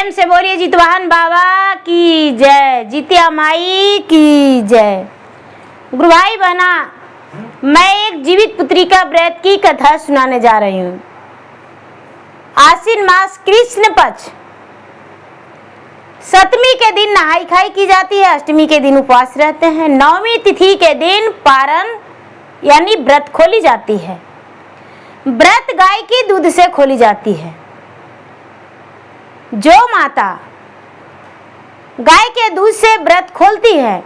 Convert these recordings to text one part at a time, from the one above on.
प्रेम से बोलिए जितवाहन बाबा की जय, जितिया माई की जय। गुरु भाई बहना, मैं एक जीवित पुत्री का व्रत की कथा सुनाने जा रही हूँ। आश्विन मास कृष्ण पक्ष सप्तमी के दिन नहाई खाई की जाती है, अष्टमी के दिन उपवास रहते हैं, नवमी तिथि के दिन पारण यानी व्रत खोली जाती है। व्रत गाय की दूध से खोली जाती है। जो माता गाय के दूध से व्रत खोलती है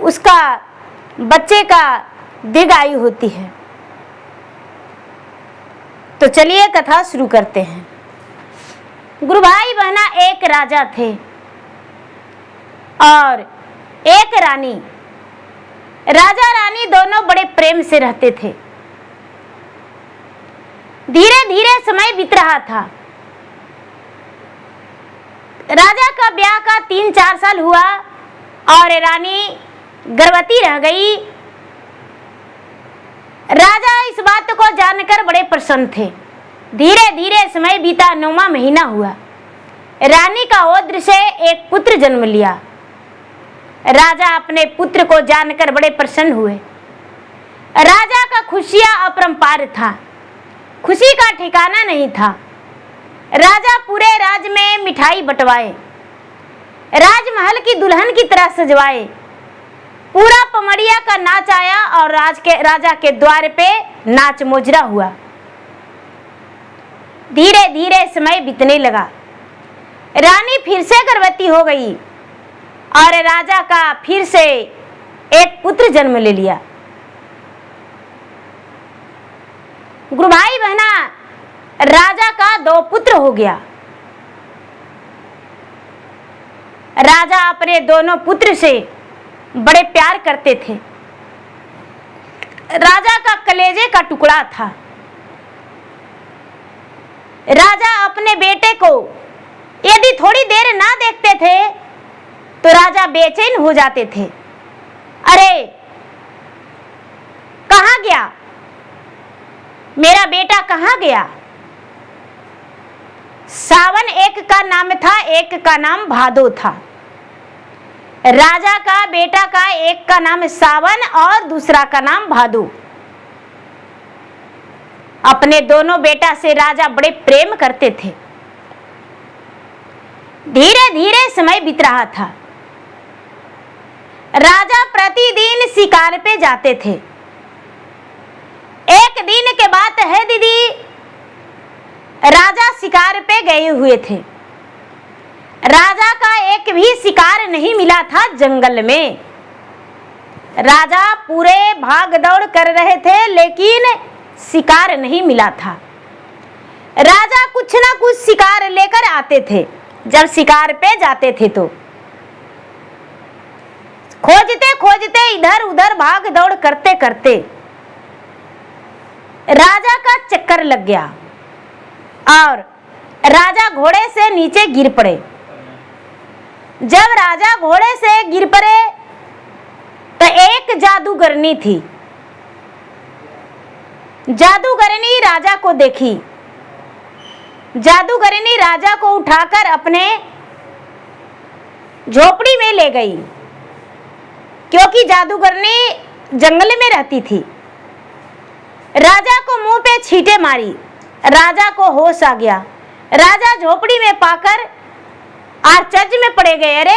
उसका बच्चे का दीर्घायु होती है। तो चलिए कथा शुरू करते हैं। गुरु भाई बहना, एक राजा थे और एक रानी। राजा रानी दोनों बड़े प्रेम से रहते थे। धीरे धीरे समय बीत रहा था। राजा का ब्याह का 3-4 साल हुआ और रानी गर्भवती रह गई। राजा इस बात को जानकर बड़े प्रसन्न थे। धीरे धीरे समय बीता, 9वां महीना हुआ। रानी का औद्र से एक पुत्र जन्म लिया। राजा अपने पुत्र को जानकर बड़े प्रसन्न हुए। राजा का खुशियां अपरंपार था, खुशी का ठिकाना नहीं था। राजा पूरे राज्य में मिठाई बंटवाए, राजमहल की दुल्हन की तरह सजवाए। पूरा पमड़िया का नाच आया और राजा के द्वार पे नाच मोजरा हुआ। धीरे धीरे समय बीतने लगा। रानी फिर से गर्भवती हो गई और राजा का फिर से एक पुत्र जन्म ले लिया। गुरु भाई बहना, राजा का 2 पुत्र हो गया। राजा अपने दोनों पुत्र से बड़े प्यार करते थे। राजा का कलेजे का टुकड़ा था। राजा अपने बेटे को यदि थोड़ी देर ना देखते थे तो राजा बेचैन हो जाते थे। अरे कहाँ गया मेरा बेटा, कहाँ गया? सावन एक का नाम था, एक का नाम भादो था। राजा का बेटा का एक का नाम सावन और दूसरा का नाम भादो। अपने दोनों बेटा से राजा बड़े प्रेम करते थे। धीरे धीरे समय बीत रहा था। राजा प्रतिदिन शिकार पे जाते थे। एक दिन के बात है दीदी, राजा शिकार पे गए हुए थे। राजा का एक भी शिकार नहीं मिला था जंगल में। राजा पूरे भाग दौड़ कर रहे थे लेकिन शिकार नहीं मिला था। राजा कुछ ना कुछ शिकार लेकर आते थे। जब शिकार पे जाते थे तो खोजते खोजते इधर उधर भाग दौड़ करते करते राजा का चक्कर लग गया और राजा घोड़े से नीचे गिर पड़े। जब राजा घोड़े से गिर पड़े तो एक जादूगरनी थी। जादूगरनी राजा को देखी। जादूगरनी राजा को उठाकर अपने झोपड़ी में ले गई, क्योंकि जादूगरनी जंगल में रहती थी। राजा को मुंह पे छींटे मारी। राजा को होश आ गया। राजा झोपड़ी में पाकर आश्चर्य में पड़े गए। अरे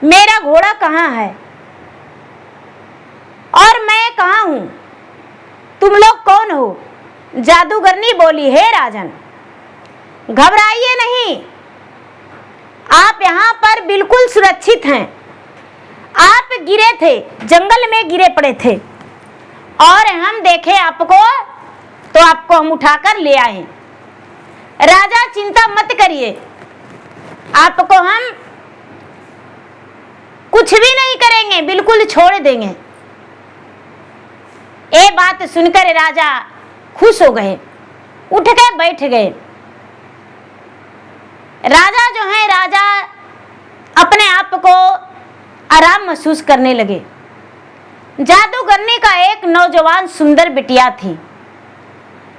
मेरा घोड़ा कहाँ है और मैं कहाँ हूँ? तुम लोग कौन हो? जादूगरनी बोली, हे राजन, घबराइए नहीं, आप यहाँ पर बिल्कुल सुरक्षित हैं। आप गिरे थे, जंगल में गिरे पड़े थे और हम देखे आपको तो आपको हम उठाकर ले आए। राजा चिंता मत करिए, आपको हम कुछ भी नहीं करेंगे, बिल्कुल छोड़ देंगे। ये बात सुनकर राजा खुश हो गए, उठ के बैठ गए। राजा जो है, राजा अपने आप को आराम महसूस करने लगे। जादूगरनी का एक नौजवान सुंदर बिटिया थी।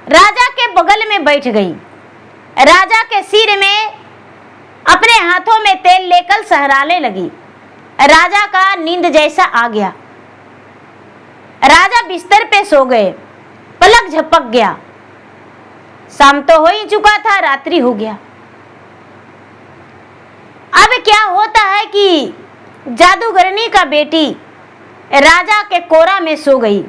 राजा के बगल में बैठ गई। राजा के सिर में अपने हाथों में तेल लेकर सहराने लगी। राजा का नींद जैसा आ गया। राजा बिस्तर पे सो गए। पलक झपक गया। शाम तो हो ही चुका था, रात्रि हो गया। अब क्या होता है कि जादूगरनी का बेटी राजा के कोरा में सो गई।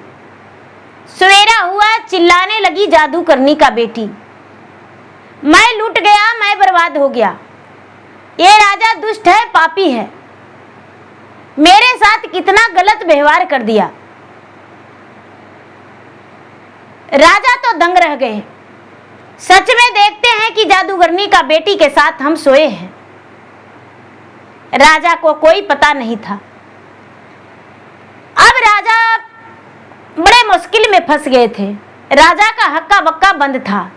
सवेरा हुआ, चिल्लाने लगी जादूगरनी का बेटी, मैं लूट गया, मैं बर्बाद हो गया। ये राजा दुष्ट है, पापी है, मेरे साथ कितना गलत व्यवहार कर दिया। राजा तो दंग रह गए। सच में देखते हैं कि जादूगरनी का बेटी के साथ हम सोए हैं। राजा को कोई पता नहीं था। अब राजा बड़े मुश्किल में फंस गए थे। राजा का हक्का बक्का बंद था।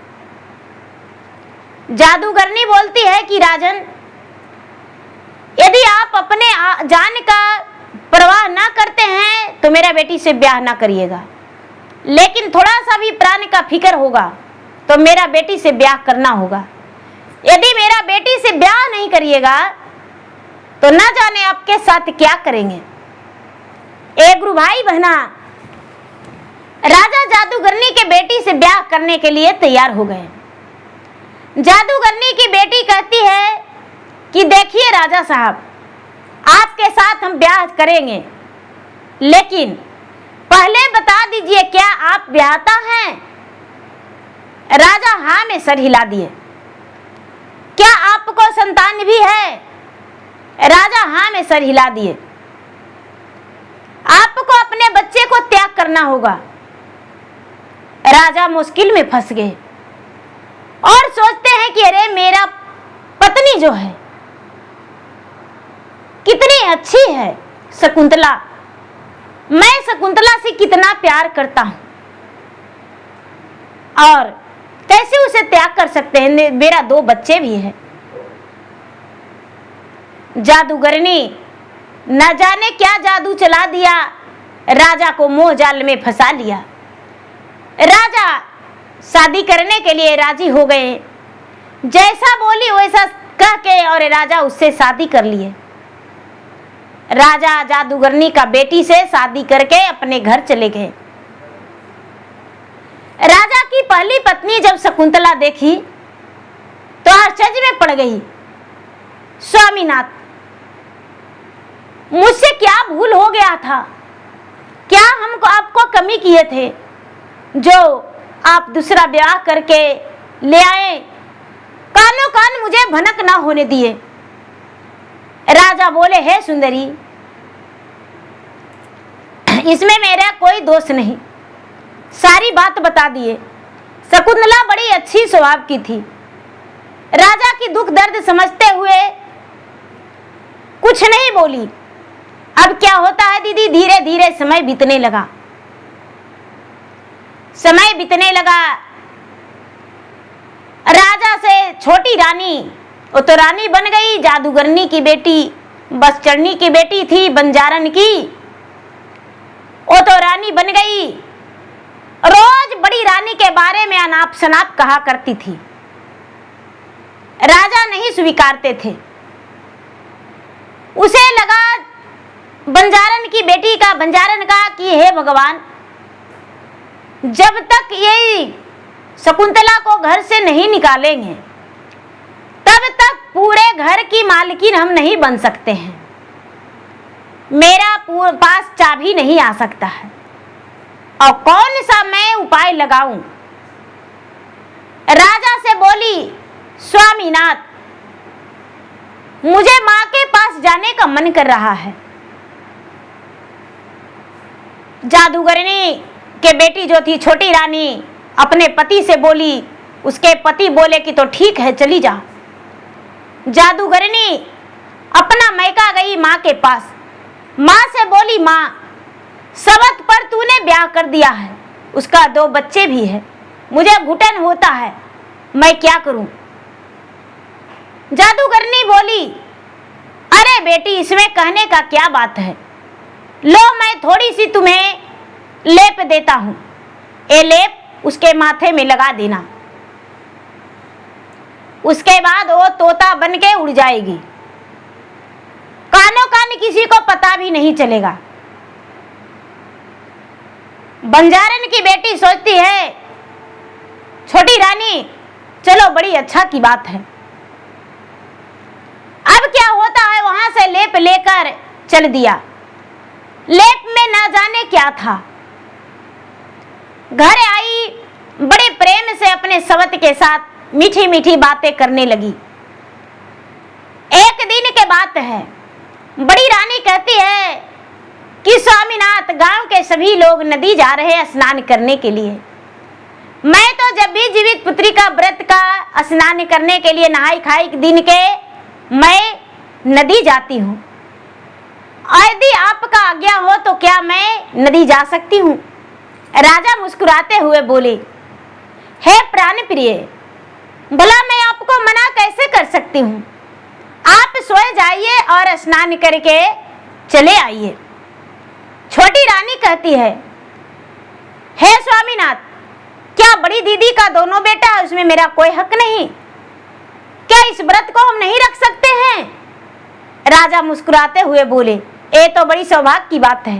जादूगरनी बोलती है कि राजन, यदि आप अपने जान का परवाह ना करते हैं तो मेरा बेटी से ब्याह ना करिएगा, लेकिन थोड़ा सा भी प्राण का फिक्र होगा तो मेरा बेटी से ब्याह करना होगा। यदि मेरा बेटी से ब्याह नहीं करिएगा तो ना जाने आपके साथ क्या करेंगे। एक गुरु भाई बहना, राजा जादूगरनी के बेटी से ब्याह करने के लिए तैयार हो गए। जादूगरनी की बेटी कहती है कि देखिए राजा साहब, आपके साथ हम ब्याह करेंगे, लेकिन पहले बता दीजिए क्या आप ब्याहता हैं। राजा हाँ में सर हिला दिए। क्या आपको संतान भी है। राजा हाँ में सर हिला दिए। आपको अपने बच्चे को त्याग करना होगा। राजा मुश्किल में फंस गए और सोचते हैं कि अरे मेरा पत्नी जो है कितनी अच्छी है, शकुंतला, मैं शकुंतला से कितना प्यार करता हूं और कैसे उसे त्याग कर सकते हैं, मेरा 2 बच्चे भी हैं। जादूगरनी न जाने क्या जादू चला दिया, राजा को मोह जाल में फंसा लिया। राजा शादी करने के लिए राजी हो गए। जैसा बोली वैसा कह के और राजा उससे शादी कर लिए। राजा जादूगरनी का बेटी से शादी करके अपने घर चले गए। राजा की पहली पत्नी जब शकुंतला देखी तो आश्चर्य में पड़ गई। स्वामीनाथ, मुझसे क्या भूल हो गया था, क्या हमको आपको कमी किए थे जो आप दूसरा ब्याह करके ले आए, कानों कान मुझे भनक ना होने दिए। राजा बोले, हे सुंदरी, इसमें मेरा कोई दोष नहीं, सारी बात बता दिए। शकुंतला बड़ी अच्छी स्वभाव की थी। राजा की दुख दर्द समझते हुए कुछ नहीं बोली। अब क्या होता है दीदी, धीरे धीरे समय बीतने लगा। समय बीतने लगा। राजा से छोटी रानी, वो तो रानी बन गई। जादूगरनी की बेटी बसचरनी की बेटी थी, बंजारन की, वो तो रानी बन गई। रोज बड़ी रानी के बारे में अनाप शनाप कहा करती थी। राजा नहीं स्वीकारते थे। उसे लगा बंजारन की बेटी का, बंजारन का कि हे भगवान, जब तक ये शकुंतला को घर से नहीं निकालेंगे तब तक पूरे घर की मालकिन हम नहीं बन सकते हैं। मेरा पास चाबी नहीं आ सकता है और कौन सा मैं उपाय लगाऊं। राजा से बोली, स्वामीनाथ, मुझे मां के पास जाने का मन कर रहा है। जादूगरनी के बेटी जो थी छोटी रानी अपने पति से बोली। उसके पति बोले कि तो ठीक है, चली जा। जादूगरनी अपना मैका गई मां के पास। मां से बोली, मां, सबक पर तूने ब्याह कर दिया है, उसका 2 बच्चे भी है, मुझे घुटन होता है, मैं क्या करूं। जादूगरनी बोली, अरे बेटी, इसमें कहने का क्या बात है, लो मैं थोड़ी सी तुम्हें लेप देता हूं, ये लेप उसके माथे में लगा देना। उसके बाद वो तोता बन के उड़ जाएगी, कानों कान किसी को पता भी नहीं चलेगा। बंजारन की बेटी सोचती है, छोटी रानी चलो बड़ी अच्छा की बात है। अब क्या होता है, वहां से लेप लेकर चल दिया। लेप में ना जाने क्या था। घर आई, बड़े प्रेम से अपने सवत के साथ मीठी मीठी बातें करने लगी। एक दिन के बात है, बड़ी रानी कहती है कि स्वामीनाथ, गांव के सभी लोग नदी जा रहे हैं स्नान करने के लिए। मैं तो जब भी जीवित पुत्री का व्रत का स्नान करने के लिए नहाई खाई दिन के मैं नदी जाती हूँ। यदि आपका आज्ञा हो तो क्या मैं नदी जा सकती हूँ? राजा मुस्कुराते हुए बोले, हे प्राण प्रिय, भला मैं आपको मना कैसे कर सकती हूँ? आप सोए जाइए और स्नान करके चले आइए। छोटी रानी कहती है, हे स्वामीनाथ, क्या बड़ी दीदी का दोनों बेटा है, उसमें मेरा कोई हक नहीं? क्या इस व्रत को हम नहीं रख सकते हैं? राजा मुस्कुराते हुए बोले, ये तो बड़ी सौभाग्य की बात है।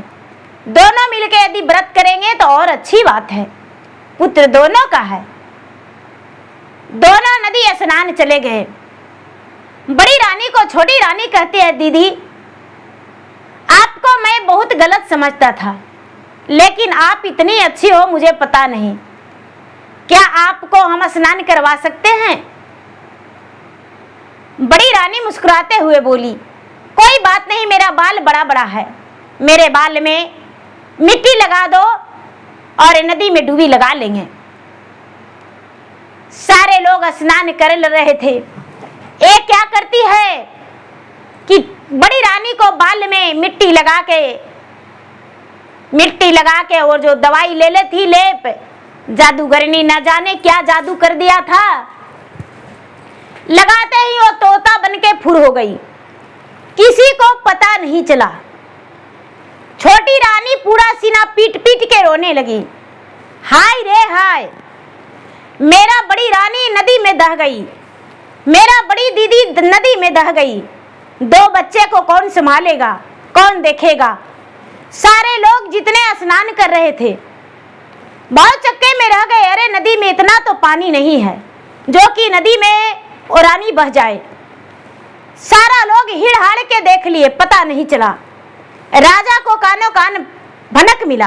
दोनों मिलकर यदि व्रत करेंगे तो और अच्छी बात है। पुत्र दोनों का है। दोनों नदी स्नान चले गए। बड़ी रानी को छोटी रानी कहती है, दीदी आपको मैं बहुत गलत समझता था, लेकिन आप इतनी अच्छी हो मुझे पता नहीं। क्या आपको हम स्नान करवा सकते हैं? बड़ी रानी मुस्कुराते हुए बोली, कोई बात नहीं, मेरा बाल बड़ा बड़ा है, मेरे बाल में मिट्टी लगा दो और नदी में डुबी लगा लेंगे। सारे लोग स्नान कर रहे थे। एक क्या करती है कि बड़ी रानी को बाल में मिट्टी लगा के और जो दवाई ले लेती लेप, जादूगरनी न जाने क्या जादू कर दिया था। लगाते ही वो तोता बनके फुर हो गई, किसी को पता नहीं चला। छोटी रानी पूरा सीना पीट पीट के रोने लगी, हाय रे हाय, मेरा बड़ी रानी नदी में दह गई, मेरा बड़ी दीदी नदी में दह गई। दो बच्चे को कौन संभालेगा, कौन देखेगा? सारे लोग जितने स्नान कर रहे थे बहुत चक्के में रह गए। अरे नदी में इतना तो पानी नहीं है जो कि नदी में रानी बह जाए। सारा लोग हिड़ हाड़ के देख लिए, पता नहीं चला। राजा को कानों कान भनक मिला।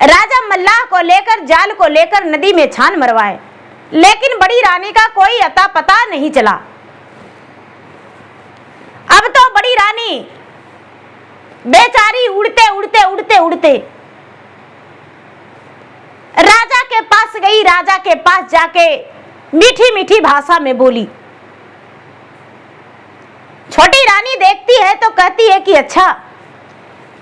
राजा मल्लाह को लेकर जाल को लेकर नदी में छान मरवाए, लेकिन बड़ी रानी का कोई अता पता नहीं चला। अब तो बड़ी रानी बेचारी उड़ते उड़ते उड़ते उड़ते राजा के पास गई। राजा के पास जाके मीठी मीठी भाषा में बोली। छोटी रानी देखती है तो कहती है कि अच्छा,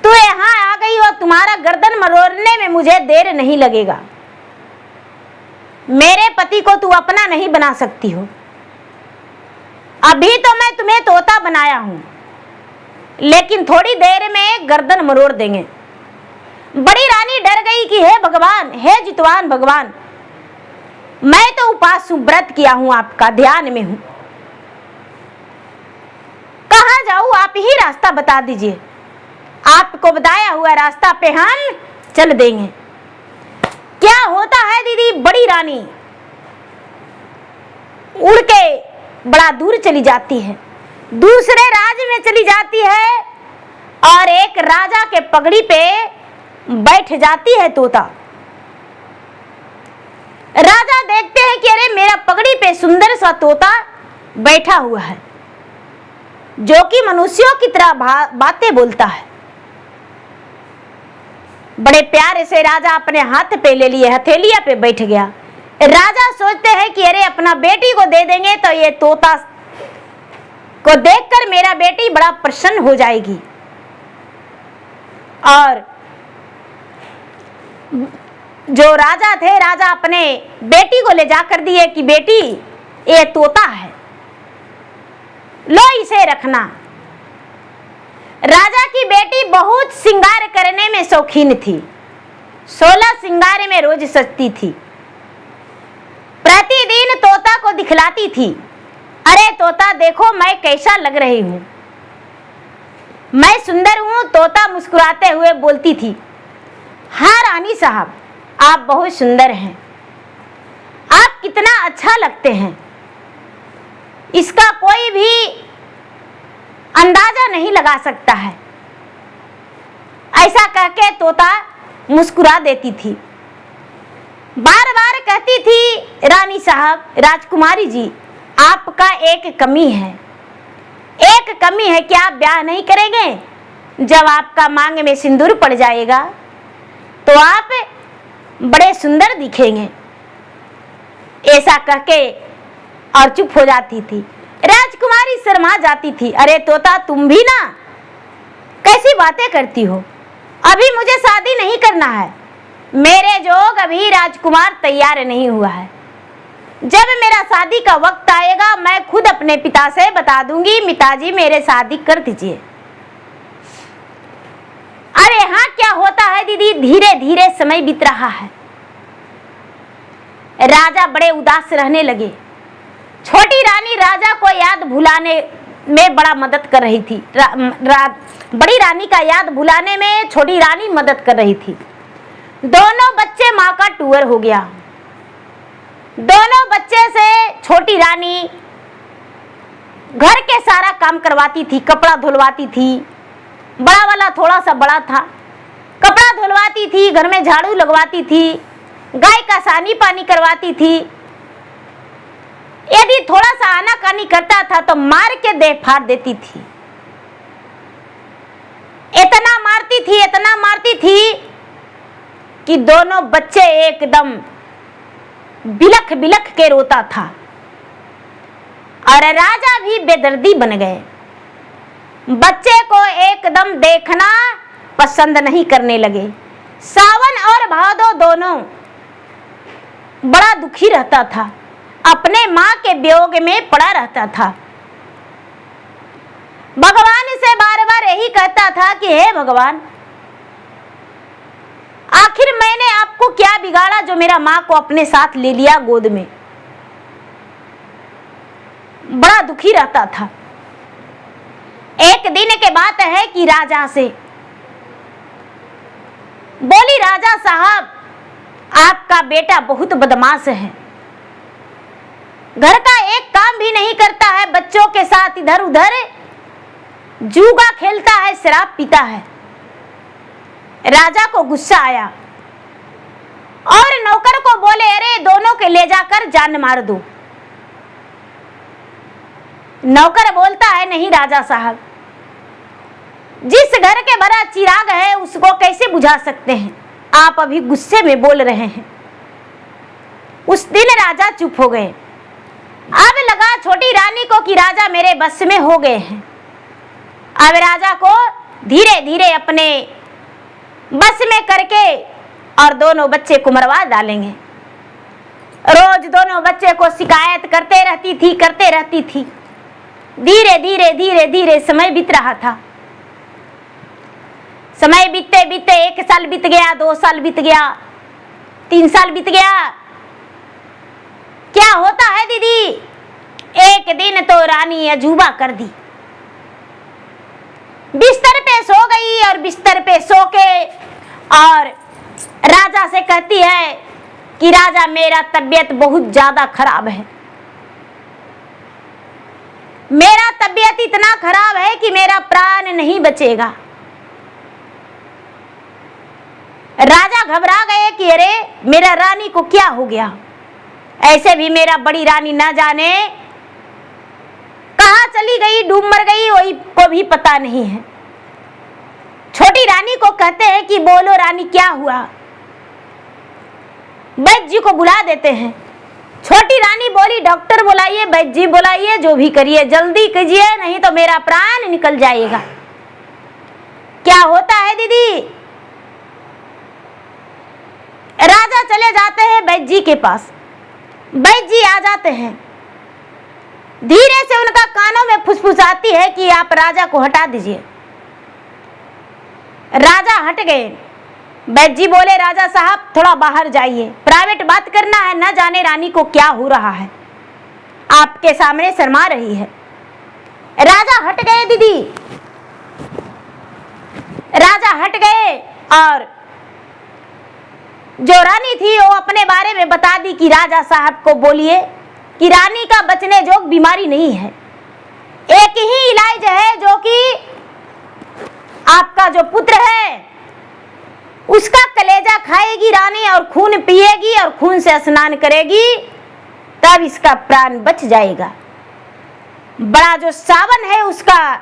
तू यहाँ आ गई हो, तुम्हारा गर्दन मरोड़ने में मुझे देर नहीं लगेगा। मेरे पति को तू अपना नहीं बना सकती हो। अभी तो मैं तुम्हें तोता बनाया हूं, लेकिन थोड़ी देर में गर्दन मरोड़ देंगे। बड़ी रानी डर गई कि हे भगवान, हे जितवान भगवान, मैं तो उपास हूं, व्रत किया हूं, आपका ध्यान में हूं, कहां जाऊं? आप ही रास्ता बता दीजिए। आपको बताया हुआ रास्ता पे हम चल देंगे। क्या होता है दीदी, बड़ी रानी उड़ के बड़ा दूर चली जाती है, दूसरे राज्य में चली जाती है और एक राजा के पगड़ी पे बैठ जाती है तोता। राजा देखते हैं कि अरे मेरा पगड़ी पे सुंदर सा तोता बैठा हुआ है, जो कि मनुष्यों की तरह बातें बोलता है। बड़े प्यारे से राजा अपने हाथ पे ले लिए, हथेलिया पे बैठ गया। राजा सोचते हैं कि अरे अपना बेटी को दे देंगे तो ये तोता को देखकर मेरा बेटी बड़ा प्रसन्न हो जाएगी। और जो राजा थे, राजा अपने बेटी को ले जाकर दिए कि बेटी ये तोता है, लो इसे रखना। राजा की बेटी बहुत श्रृंगार करने में शौकीन थी, 16 श्रृंगार में रोज सजती थी, प्रतिदिन तोता को दिखलाती थी अरे तोता देखो मैं कैसा लग रही हूँ, मैं सुंदर हूँ। तोता मुस्कुराते हुए बोलती थी, हाँ रानी साहब आप बहुत सुंदर हैं, आप कितना अच्छा लगते हैं, इसका कोई भी अंदाजा नहीं लगा सकता है। ऐसा कहके तोता मुस्कुरा देती थी। बार बार कहती थी, रानी साहब राजकुमारी जी आपका एक कमी है, एक कमी है कि आप ब्याह नहीं करेंगे। जब आपका मांग में सिंदूर पड़ जाएगा तो आप बड़े सुंदर दिखेंगे। ऐसा कहके और चुप हो जाती थी। राजकुमारी शर्मा जाती थी। अरे तोता तुम भी ना कैसी बातें करती हो, अभी मुझे शादी नहीं करना है, मेरे जोग अभी राजकुमार तैयार नहीं हुआ है। जब मेरा शादी का वक्त आएगा मैं खुद अपने पिता से बता दूंगी, पिताजी मेरे शादी कर दीजिए। अरे हाँ क्या होता है दीदी, धीरे धीरे समय बीत रहा है। राजा बड़े उदास रहने लगे। छोटी रानी राजा को याद भुलाने में बड़ा मदद कर रही थी। बड़ी रानी का याद भुलाने में छोटी रानी मदद कर रही थी। दोनों बच्चे माँ का टूअर हो गया। दोनों बच्चे से छोटी रानी घर के सारा काम करवाती थी, कपड़ा धुलवाती थी। बड़ा वाला थोड़ा सा बड़ा था, कपड़ा धुलवाती थी, घर में झाड़ू लगवाती थी, गाय का सानी पानी करवाती थी। यदि थोड़ा सा आनाकानी करता था तो मार के देह फाड़ देती थी। इतना मारती थी कि दोनों बच्चे एकदम बिलख बिलख के रोता था। और राजा भी बेदर्दी बन गए, बच्चे को एकदम देखना पसंद नहीं करने लगे। सावन और भादो दोनों बड़ा दुखी रहता था, अपने माँ के वियोग में पड़ा रहता था। भगवान से बार बार यही कहता था कि हे भगवान, आखिर मैंने आपको क्या बिगाड़ा जो मेरा माँ को अपने साथ ले लिया गोद में। बड़ा दुखी रहता था। एक दिन के बात है कि राजा से बोली, राजा साहब आपका बेटा बहुत बदमाश है, घर का एक काम भी नहीं करता है, बच्चों के साथ इधर उधर जुआ खेलता है, शराब पीता है। राजा को गुस्सा आया और नौकर को बोले, अरे दोनों के ले जाकर जान मार दो। नौकर बोलता है, नहीं राजा साहब, जिस घर के बड़ा चिराग है उसको कैसे बुझा सकते हैं, आप अभी गुस्से में बोल रहे हैं। उस दिन राजा चुप हो गए। अब लगा छोटी रानी को कि राजा मेरे बस में हो गए हैं। अब राजा को धीरे धीरे अपने बस में करके और दोनों बच्चे को मरवा डालेंगे। रोज दोनों बच्चे को शिकायत करते रहती थी। धीरे धीरे समय बीत रहा था। समय बीतते बीतते 1 साल बीत गया, 2 साल बीत गया, 3 साल बीत गया। क्या होता है दीदी, एक दिन तो रानी अजूबा कर दी, बिस्तर पे सो गई और बिस्तर पे सो के और राजा से कहती है कि राजा मेरा तबीयत बहुत ज्यादा खराब है, मेरा तबीयत इतना खराब है कि मेरा प्राण नहीं बचेगा। राजा घबरा गए कि अरे मेरा रानी को क्या हो गया। ऐसे भी मेरा बड़ी रानी ना जाने कहाँ चली गई, डूब मर गई, वही को भी पता नहीं है। छोटी रानी को कहते हैं कि बोलो रानी क्या हुआ। वैद्य जी को बुला देते हैं। छोटी रानी बोली, डॉक्टर बुलाइए, वैद्य जी बुलाइए, जो भी करिए जल्दी कीजिए, नहीं तो मेरा प्राण निकल जाएगा। क्या होता है दीदी, राजा चले जाते हैं वैद्य जी के पास। वैद्य जी आ जाते हैं, धीरे से उनका कानों में फुसफुसाती है कि आप राजा को हटा दीजिए। राजा हट गए। वैद्य जी बोले, राजा साहब थोड़ा बाहर जाइए, प्राइवेट बात करना है, न जाने रानी को क्या हो रहा है, आपके सामने शर्मा रही है। राजा हट गए दीदी, राजा हट गए और जो रानी थी वो अपने बारे में बता दी कि राजा साहब को बोलिए कि रानी का बचने जोग बीमारी नहीं है, एक ही इलाज है जो कि आपका जो पुत्र है उसका कलेजा खाएगी रानी और खून पिएगी और खून से स्नान करेगी, तब इसका प्राण बच जाएगा। बड़ा जो सावन है उसका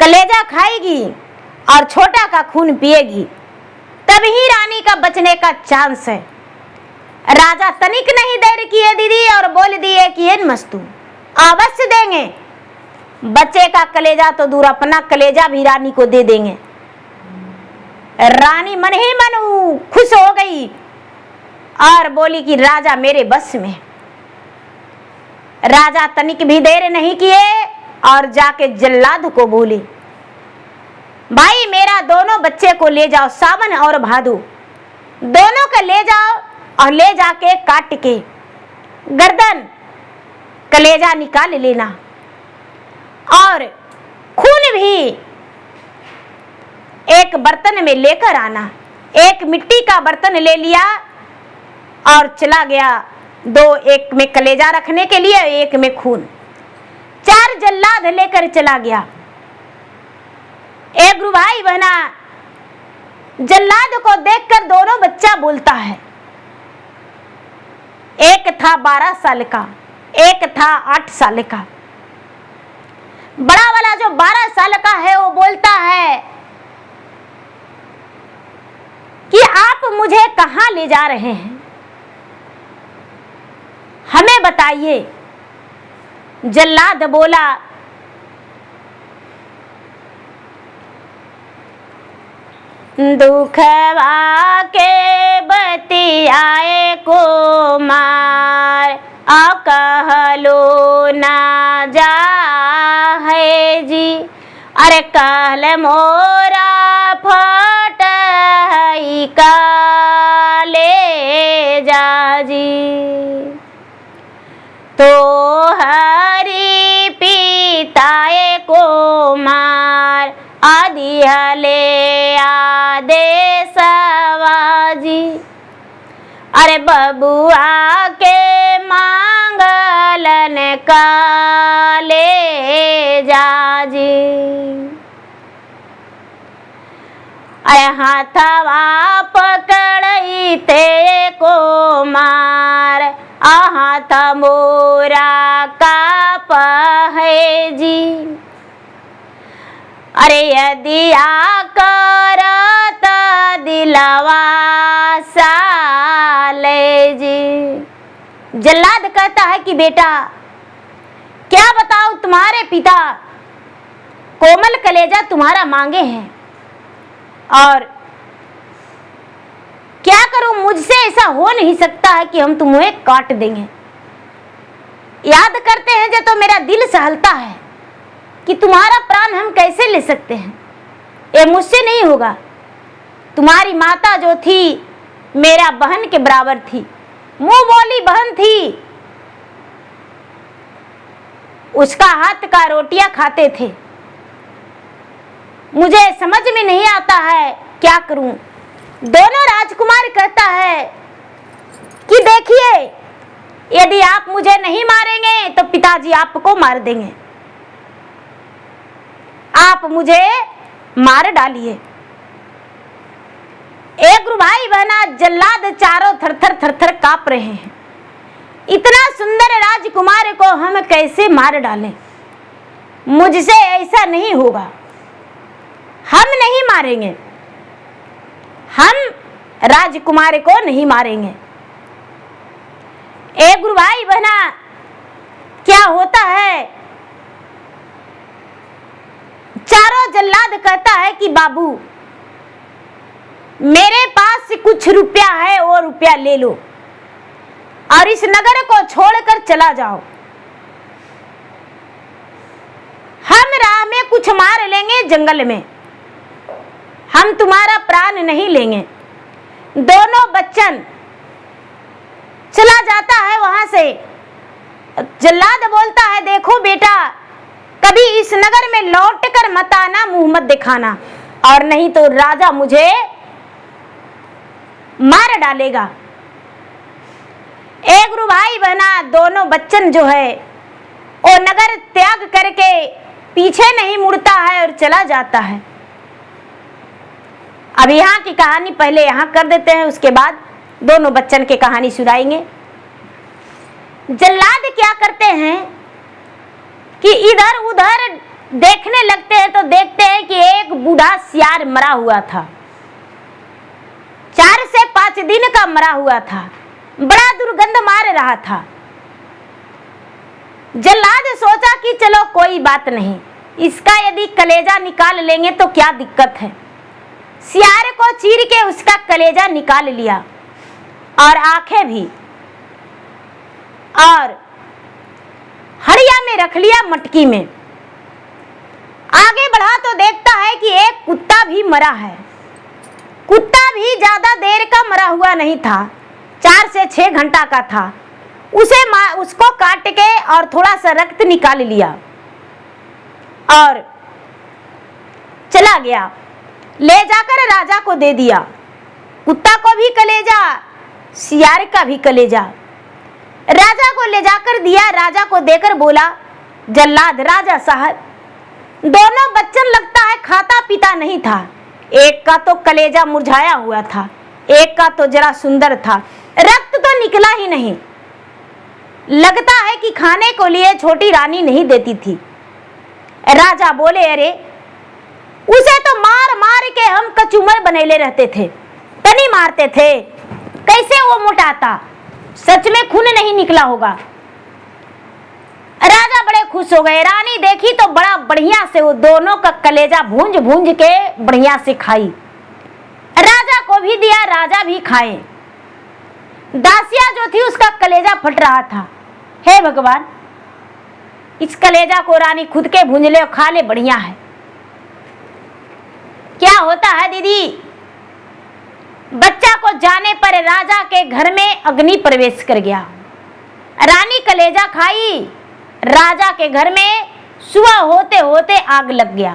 कलेजा खाएगी और छोटा का खून पिएगी, तभी रानी का बचने का चांस है। राजा तनिक नहीं देर किए दीदी और बोल दिए कि ये मस्तू अवश्य देंगे, बच्चे का कलेजा तो दूर अपना कलेजा भी रानी को दे देंगे। रानी मन ही मन खुश हो गई और बोली कि राजा मेरे बस में। राजा तनिक भी देर नहीं किए और जाके जल्लाद को बोले, भाई मेरा दोनों बच्चे को ले जाओ, सावन और भादो दोनों को ले जाओ और ले जाके काट के गर्दन कलेजा निकाल लेना और खून भी एक बर्तन में लेकर आना। एक मिट्टी का बर्तन ले लिया और चला गया, दो, एक में कलेजा रखने के लिए, एक में खून। 4 जल्लाद लेकर चला गया। एक गुरु भाई बहना जल्लाद को देखकर दोनों बच्चा बोलता है, एक था 12 साल का, एक था 8 साल का। बड़ा वाला जो 12 साल का है वो बोलता है कि आप मुझे कहां ले जा रहे हैं, हमें बताइए। जल्लाद बोला, दुखवा के बतियाए को मार कहलो ना जा है जी, अरे कहल मोरा फट काले जा जी, तो हरि पिताए को मार आदि हले आदेश सवाजी, अरे बबुआ के मांगलन काले जाजी, अरे हाथवा पकड़ई ते को मार हाथ मोरा का पहे जी, अरे यदि करत दिलवा साले जी। जल्लाद कहता है कि बेटा क्या बताओ, तुम्हारे पिता कोमल कलेजा तुम्हारा मांगे हैं और क्या करूं, मुझसे ऐसा हो नहीं सकता है कि हम तुम्हें काट देंगे। याद करते हैं जब तो मेरा दिल सहलता है कि तुम्हारा प्राण हम कैसे ले सकते हैं, ये मुझसे नहीं होगा। तुम्हारी माता जो थी मेरा बहन के बराबर थी, मुंह बोली बहन थी, उसका हाथ का रोटियां खाते थे। मुझे समझ में नहीं आता है क्या करूं। दोनों राजकुमार कहता है कि देखिए यदि आप मुझे नहीं मारेंगे तो पिताजी आपको मार देंगे, आप मुझे मार डालिए। एक गुरु भाई बहना जल्लाद चारों थरथर थरथर कांप रहे हैं, इतना सुंदर राजकुमार को हम कैसे मार डालें, मुझसे ऐसा नहीं होगा, हम नहीं मारेंगे, हम राजकुमार को नहीं मारेंगे। एक गुरु भाई बहना क्या होता है, चारों जल्लाद कहता है कि बाबू मेरे पास कुछ रुपया है, वो रुपया ले लो और इस नगर को छोड़कर चला जाओ, हम राह में कुछ मार लेंगे जंगल में, हम तुम्हारा प्राण नहीं लेंगे। दोनों बच्चन चला जाता है वहां से जल्लाद बोलता है, देखो बेटा, कभी इस नगर में लौट कर मत आना, मुंह मत दिखाना, और नहीं तो राजा मुझे मार डालेगा। एक गुरु भाई बहना दोनों बच्चन जो है वो नगर त्याग करके पीछे नहीं मुड़ता है और चला जाता है। अब यहाँ की कहानी पहले यहाँ कर देते हैं, उसके बाद दोनों बच्चन की कहानी सुनाएंगे। जल्लाद क्या करते हैं कि इधर उधर देखने लगते हैं तो देखते हैं कि एक बूढ़ा सियार मरा हुआ था, 4 से 5 दिन का मरा हुआ था, बड़ा दुर्गंध मार रहा था। जल्लाद सोचा कि चलो कोई बात नहीं, इसका यदि कलेजा निकाल लेंगे तो क्या दिक्कत है। सियार को चीर के उसका कलेजा निकाल लिया और आंखें भी, और हड़िया में रख लिया, मटकी में। आगे बढ़ा तो देखता है कि एक कुत्ता भी मरा है। कुत्ता भी ज्यादा देर का मरा हुआ नहीं था, 4 से 6 घंटा का था। उसको काट के और थोड़ा सा रक्त निकाल लिया और चला गया, ले जाकर राजा को दे दिया। कुत्ता को भी कलेजा, सियार का भी कलेजा राजा को ले जाकर दिया। राजा को देकर बोला, जल्लाद राजा साहब, दोनों बच्चन लगता है खाता पीता नहीं था, एक का तो कलेजा मुरझाया हुआ था, एक का तो जरा सुंदर था, रक्त तो निकला ही नहीं। लगता है कि खाने को लिए छोटी रानी नहीं देती थी। राजा बोले, अरे उसे तो मार मार के हम कचूमर बनेले रहते थे, तनी मारते थे, कैसे वो मोटाता, सच में खून नहीं निकला होगा। राजा बड़े खुश हो गए। रानी देखी तो बड़ा बढ़िया से वो दोनों का कलेजा भूंज भूंज के बढ़िया से खाई, राजा को भी दिया, राजा भी खाए। दासिया जो थी उसका कलेजा फट रहा था। हे भगवान, इस कलेजा को रानी खुद के भूंज ले और खा ले, बढ़िया है। क्या होता है दीदी, बच्चा को जाने पर राजा के घर में अग्नि प्रवेश कर गया। रानी कलेजा खाई, राजा के घर में सुबह होते होते आग लग गया।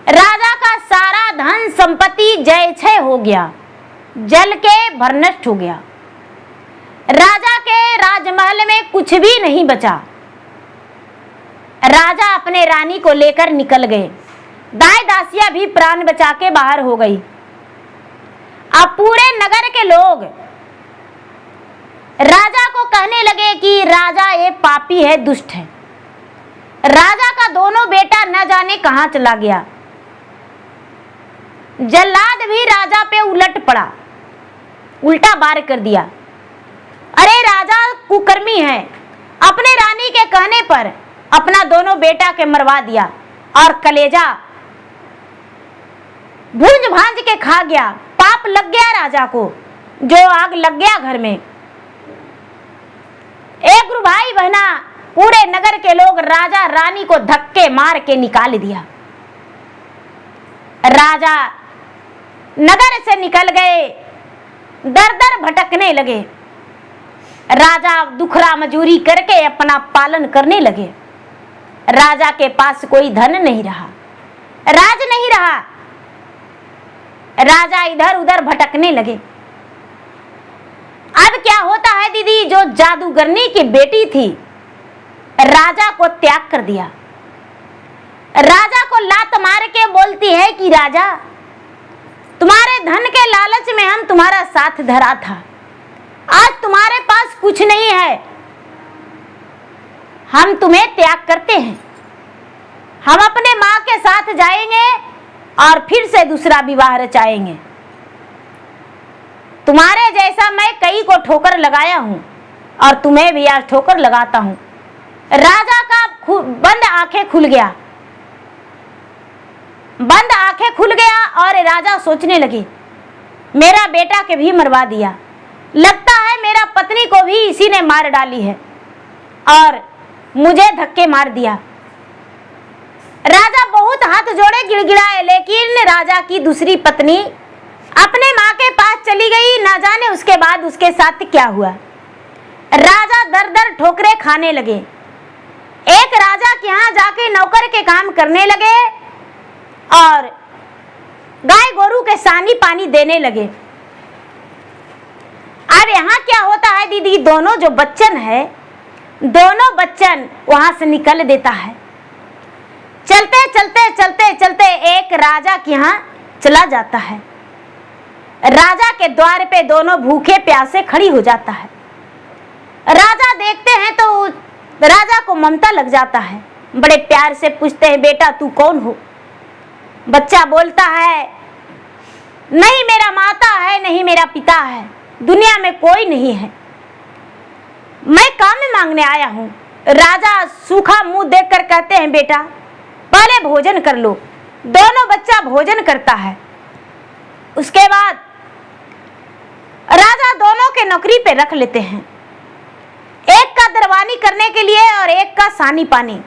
राजा का सारा धन संपत्ति जय क्षय हो गया, जल के भरनष्ट हो गया। राजा के राजमहल में कुछ भी नहीं बचा। राजा अपने रानी को लेकर निकल गए। दाई दासिया भी प्राण बचा के बाहर हो गई। अब पूरे नगर के लोग राजा को कहने लगे कि राजा ये पापी है, दुष्ट है। राजा का दोनों बेटा न जाने कहां चला गया। जल्लाद भी राजा पे उलट पड़ा, उल्टा वार कर दिया। अरे राजा कुकर्मी है, अपने रानी के कहने पर अपना दोनों बेटा के मरवा दिया और कलेजा भूंज भांज के खा गया। पाप लग गया राजा को, जो आग लग गया घर में। एक गुरु भाई बहना, पूरे नगर के लोग राजा रानी को धक्के मार के निकाल दिया। राजा नगर से निकल गए, दर दर भटकने लगे। राजा दुखरा मजूरी करके अपना पालन करने लगे। राजा के पास कोई धन नहीं रहा, राज नहीं रहा। राजा इधर उधर भटकने लगे। अब क्या होता है दीदी, जो जादूगरनी की बेटी थी, राजा को त्याग कर दिया। राजा को लात मार के बोलती है कि राजा, तुम्हारे धन के लालच में हम तुम्हारा साथ धरा था, आज तुम्हारे पास कुछ नहीं है, हम तुम्हें त्याग करते हैं। हम अपने माँ के साथ जाएंगे और फिर से दूसरा विवाह रचाएंगे। तुम्हारे जैसा मैं कई को ठोकर लगाया हूं और तुम्हें भी आज ठोकर लगाता हूं। राजा का बंद आंखें खुल गया, बंद आंखें खुल गया और राजा सोचने लगे, मेरा बेटा के भी मरवा दिया, लगता है मेरा पत्नी को भी इसी ने मार डाली है और मुझे धक्के मार दिया। राजा बहुत हाथ जोड़े गिड़गिड़ाए, लेकिन राजा की दूसरी पत्नी अपने माँ के पास चली गई। ना जाने उसके बाद उसके साथ क्या हुआ। राजा दर दर ठोकरे खाने लगे। एक राजा के यहाँ जाके नौकर के काम करने लगे और गाय गोरू के सानी पानी देने लगे। अब यहाँ क्या होता है दीदी, दोनों जो बच्चन है, दोनों बच्चन वहां से निकल देता है। चलते चलते चलते चलते एक राजा के यहाँ चला जाता है। राजा के द्वार पे दोनों भूखे प्यासे खड़ी हो जाता है। राजा देखते हैं तो राजा को ममता लग जाता है। बड़े प्यार से पूछते हैं, बेटा तू कौन हो? बच्चा बोलता है, नहीं मेरा माता है, नहीं मेरा पिता है, दुनिया में कोई नहीं है, मैं काम मांगने आया हूं। राजा सूखा मुंह देखकर कहते हैं, बेटा पहले भोजन कर लो। दोनों बच्चा भोजन करता है। उसके बाद राजा दोनों के नौकरी पे रख लेते हैं, एक का दरवानी करने के लिए और एक का सानी पानी।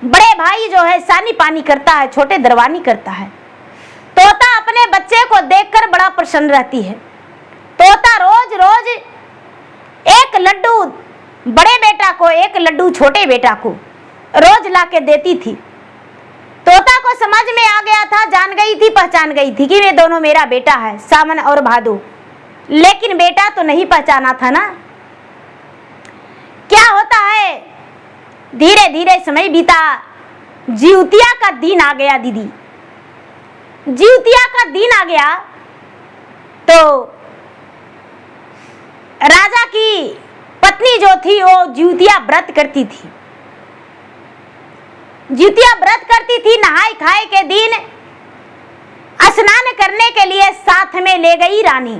बड़े भाई जो है सानी पानी करता है, छोटे दरवानी करता है। तोता अपने बच्चे को देखकर बड़ा प्रसन्न रहती है। तोता रोज रोज एक लड्डू बड़े बेटा को, एक लड्डू छोटे बेटा को रोज ला के देती थी। तोता को समझ में आ गया था, जान गई थी, पहचान गई थी कि वे दोनों मेरा बेटा है, सावन और भादो। लेकिन बेटा तो नहीं पहचाना था ना। क्या होता है, धीरे धीरे समय बीता। जिउतिया का दिन आ गया दीदी। जिउतिया का दिन आ गया तो राजा की पत्नी जो थी वो जिउतिया व्रत करती थी। जिउतिया व्रत करती थी। नहाए खाए के दिन स्नान करने के लिए साथ में ले गई रानी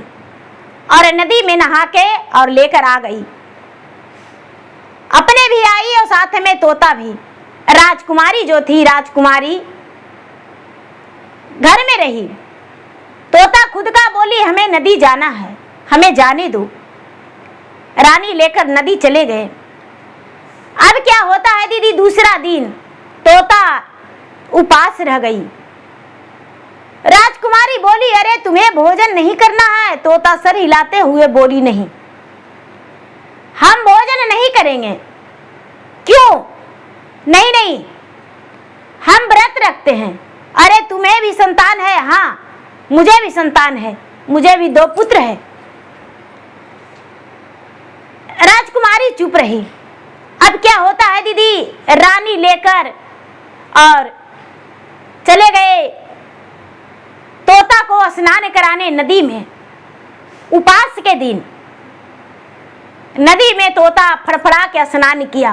और नदी में नहा के और लेकर आ गई। अपने भी आई और साथ में तोता भी। राजकुमारी जो थी, राजकुमारी घर में रही। तोता खुद का बोली, हमें नदी जाना है, हमें जाने दो। रानी लेकर नदी चले गए। अब क्या होता है दीदी, दूसरा दिन तोता उपास रह गई। राजकुमारी बोली, अरे तुम्हें भोजन नहीं करना है? तोता सर हिलाते हुए बोली, नहीं हम भोजन नहीं करेंगे। क्यों? नहीं नहीं, हम व्रत रखते हैं। अरे तुम्हें भी संतान है? हाँ मुझे भी संतान है, मुझे भी 2 पुत्र है। राजकुमारी चुप रही। अब क्या होता है दीदी, रानी लेकर और चले गए तोता को स्नान कराने नदी में। उपास के दिन नदी में तोता फड़फड़ा के स्नान किया,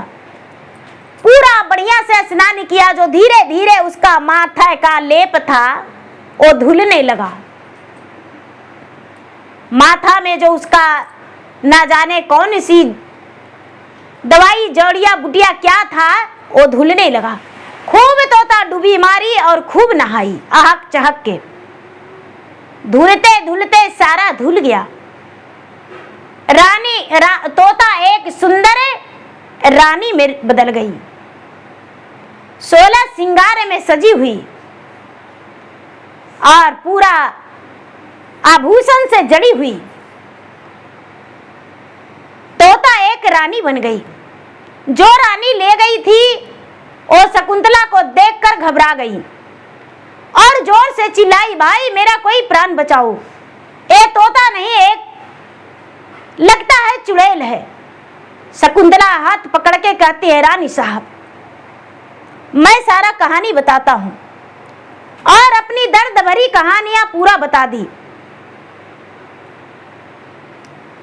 पूरा बढ़िया से स्नान किया। जो धीरे धीरे उसका माथा का लेप था वो धुलने लगा। माथा में जो उसका ना जाने कौन सी दवाई जड़िया बुटिया क्या था वो धुलने लगा। खूब तोता डूबी मारी और खूब नहाई आहक चहक के। धुलते धुलते सारा धुल गया। तोता एक सुंदर रानी में बदल गई, 16 सिंगार में सजी हुई और पूरा आभूषण से जड़ी हुई। तोता एक रानी बन गई। जो रानी ले गई थी वो शकुंतला को देखकर घबरा गई और जोर से चिल्लाई, भाई मेरा कोई प्राण बचाओ। ये तोता नहीं, एक लगता है चुड़ैल है। शकुंतला हाथ पकड़ के कहती है, रानी साहब मैं सारा कहानी बताता हूं, और अपनी दर्द भरी कहानियां पूरा बता दी।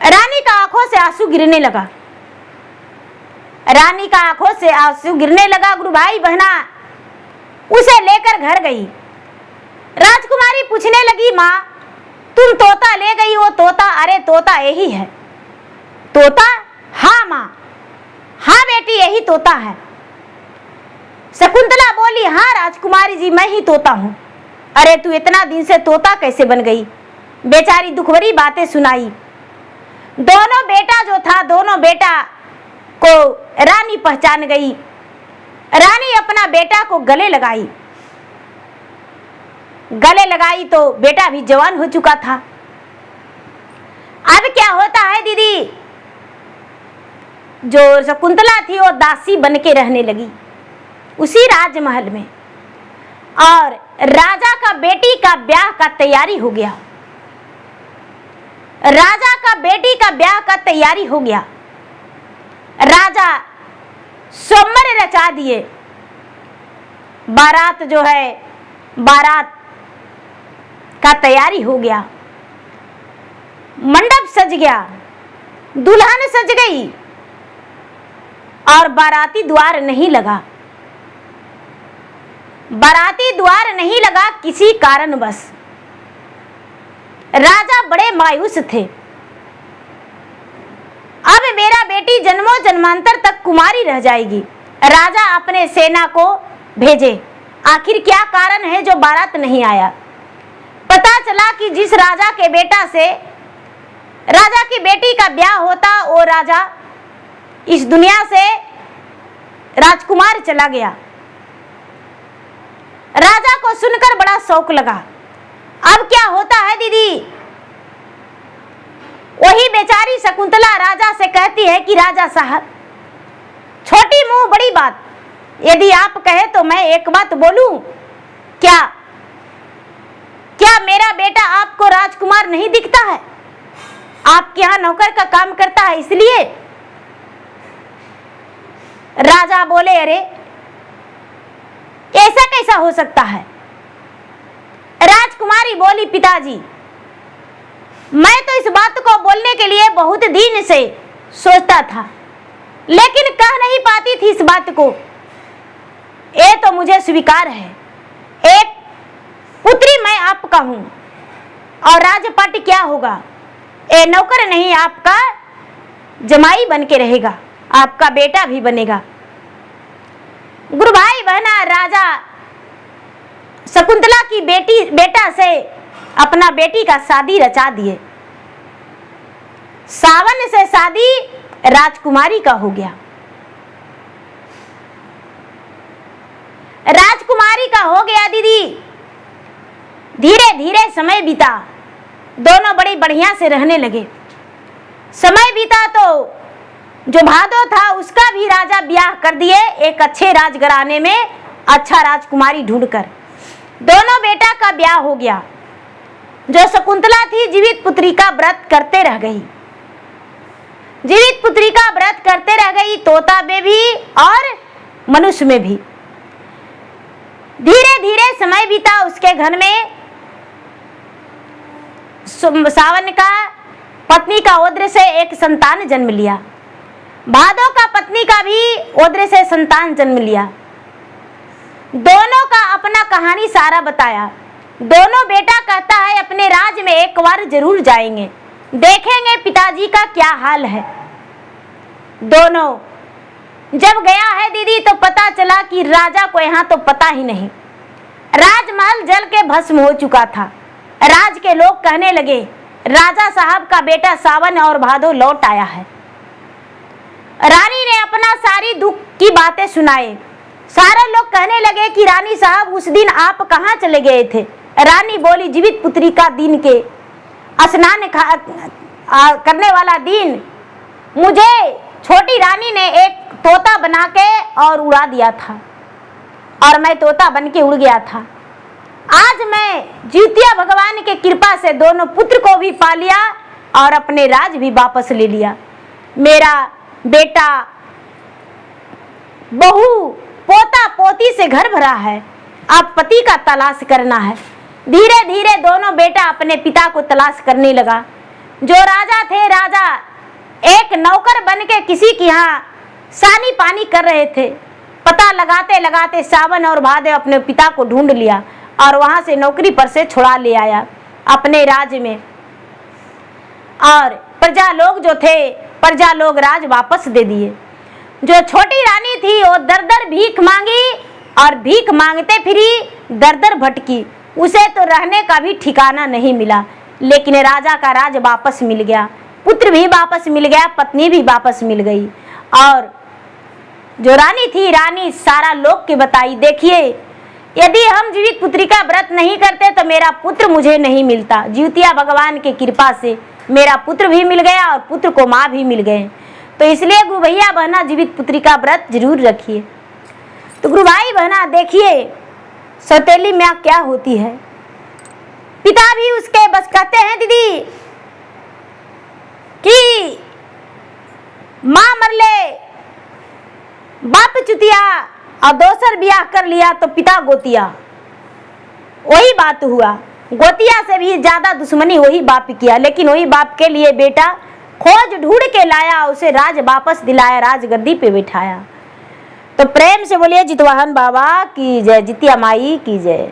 रानी का आंखों से आंसू गिरने लगा। रानी का आंखों से आंसू गिरने लगा। गुरु भाई बहना उसे लेकर घर गई। राजकुमारी पूछने लगी, माँ तुम तोता ले गई हो? तोता, अरे तोता यही है। तोता? हाँ माँ, हाँ बेटी यही तोता है। शकुंतला बोली, हाँ राजकुमारी जी मैं ही तोता हूँ। अरे तू इतना दिन से तोता कैसे बन गई? बेचारी दुख भरी बातें सुनाई। दोनों बेटा जो था, दोनों बेटा को रानी पहचान गई। रानी अपना बेटा को गले लगाई। गले लगाई तो बेटा भी जवान हो चुका था। अब क्या होता है दीदी, जो शकुंतला थी वो दासी बन के रहने लगी उसी राजमहल में। और राजा का बेटी का ब्याह का तैयारी हो गया। राजा का बेटी का ब्याह का तैयारी हो गया। राजा स्वयंवर रचा दिए। बारात जो है, बारात का तैयारी हो गया। मंडप सज गया, दुल्हन सज गई और बाराती द्वार नहीं लगा। बाराती द्वार नहीं लगा किसी कारणवश। राजा बड़े मायूस थे। अब मेरा बेटी जन्मों जन्मांतर तक कुमारी रह जाएगी। राजा अपने सेना को भेजे, आखिर क्या कारण है जो बारात नहीं आया। पता चला कि जिस राजा के बेटा से राजा की बेटी का ब्याह होता वो राजा इस दुनिया से राजकुमार चला गया। राजा को सुनकर बड़ा शौक लगा। अब क्या होता है दीदी? वही बेचारी शकुंतला राजा से कहती है कि राजा साहब, छोटी मुंह बड़ी बात, यदि आप कहे तो मैं एक बात बोलूं। क्या क्या मेरा बेटा आपको राजकुमार नहीं दिखता है? आपके यहाँ नौकर का काम करता है इसलिए? राजा बोले, अरे ऐसा कैसा हो सकता है? राजकुमारी बोली, पिताजी मैं तो इस बात को बोलने के लिए बहुत दिन से सोचता था, लेकिन कह नहीं पाती थी इस बात को। ये तो मुझे स्वीकार है, एक पुत्री मैं आपका हूं और राजपाट क्या होगा, ए नौकर नहीं आपका जमाई बन के रहेगा, आपका बेटा भी बनेगा। गुरु भाई बहना, राजा शकुंतला की बेटा से अपना बेटी का शादी रचा दिए। सावन से शादी राजकुमारी का हो गया। राजकुमारी का हो गया दीदी। धीरे धीरे समय बीता, दोनों बड़ी बढ़िया से रहने लगे। समय बीता तो जो भादो था उसका भी राजा ब्याह कर दिए एक अच्छे राजघराने में, अच्छा राजकुमारी ढूंढकर। दोनों बेटा का ब्याह हो गया। जो शकुंतला थी जीवित पुत्री का व्रत करते रह गई। जीवित पुत्री का व्रत करते रह गई, तोता में भी और मनुष्य में भी। धीरे धीरे समय बीता, उसके घर में सावन का पत्नी का ओद्र से एक संतान जन्म लिया। भादो का पत्नी का भी ओद्र से संतान जन्म लिया। दोनों का अपना कहानी सारा बताया। दोनों बेटा कहता है अपने राज्य में एक बार जरूर जाएंगे, देखेंगे पिताजी का क्या हाल है। दोनों जब गया है दीदी तो पता चला कि राजा को यहाँ तो पता ही नहीं। राजमहल जल के भस्म हो चुका था। राज के लोग कहने लगे राजा साहब का बेटा सावन और भादो लौट आया है। रानी ने अपना सारी दुख की बातें सुनाए। सारे लोग कहने लगे कि रानी साहब उस दिन आप कहाँ चले गए थे? रानी बोली, जीवित पुत्री का दिन के स्नान करने वाला दिन मुझे छोटी रानी ने एक तोता बना के और उड़ा दिया था और मैं तोता बन के उड़ गया था। आज मैं जीवतिया भगवान के कृपा से दोनों पुत्र को भी पा लिया और अपने राज भी वापस ले लिया। मेरा बेटा बहू पोता पोती से घर भरा है, अब पति का तलाश करना है। धीरे धीरे दोनों बेटा अपने पिता को तलाश करने लगा। जो राजा थे, राजा एक नौकर बन के किसी के यहाँ सानी पानी कर रहे थे। पता लगाते लगाते सावन और भादो अपने पिता को ढूंढ लिया और वहां से नौकरी पर से छुड़ा ले आया अपने राज्य में। और प्रजा लोग जो थे, प्रजा लोग राज वापस दे दिए। जो छोटी रानी थी वो दर दर भीख मांगी और भीख मांगते फिरी, दर दर भटकी। उसे तो रहने का भी ठिकाना नहीं मिला, लेकिन राजा का राज वापस मिल गया, पुत्र भी वापस मिल गया, पत्नी भी वापस मिल गई। और जो रानी थी, रानी सारा लोग के बताई, देखिए यदि हम जीवित पुत्री का व्रत नहीं करते तो मेरा पुत्र मुझे नहीं मिलता। जीवतिया भगवान के कृपा से मेरा पुत्र भी मिल गया और पुत्र को माँ भी मिल गए। तो इसलिए गुरु भैया बहना जीवित पुत्री का व्रत जरूर रखिए। तो गुरु भाई बहना देखिए सौतेली माँ क्या होती है। पिता भी उसके बस कहते हैं दीदी कि माँ मर ले, बाप चुतिया और दोसर ब्याह कर लिया तो पिता गोतिया। वही बात हुआ, गोतिया से भी ज्यादा दुश्मनी वही बाप किया, लेकिन वही बाप के लिए बेटा खोज ढूंढ के लाया, उसे राज वापस दिलाया, राजगद्दी पे बिठाया। तो प्रेम से बोलिए जितवाहन बाबा की जय, जितिया माई की जय।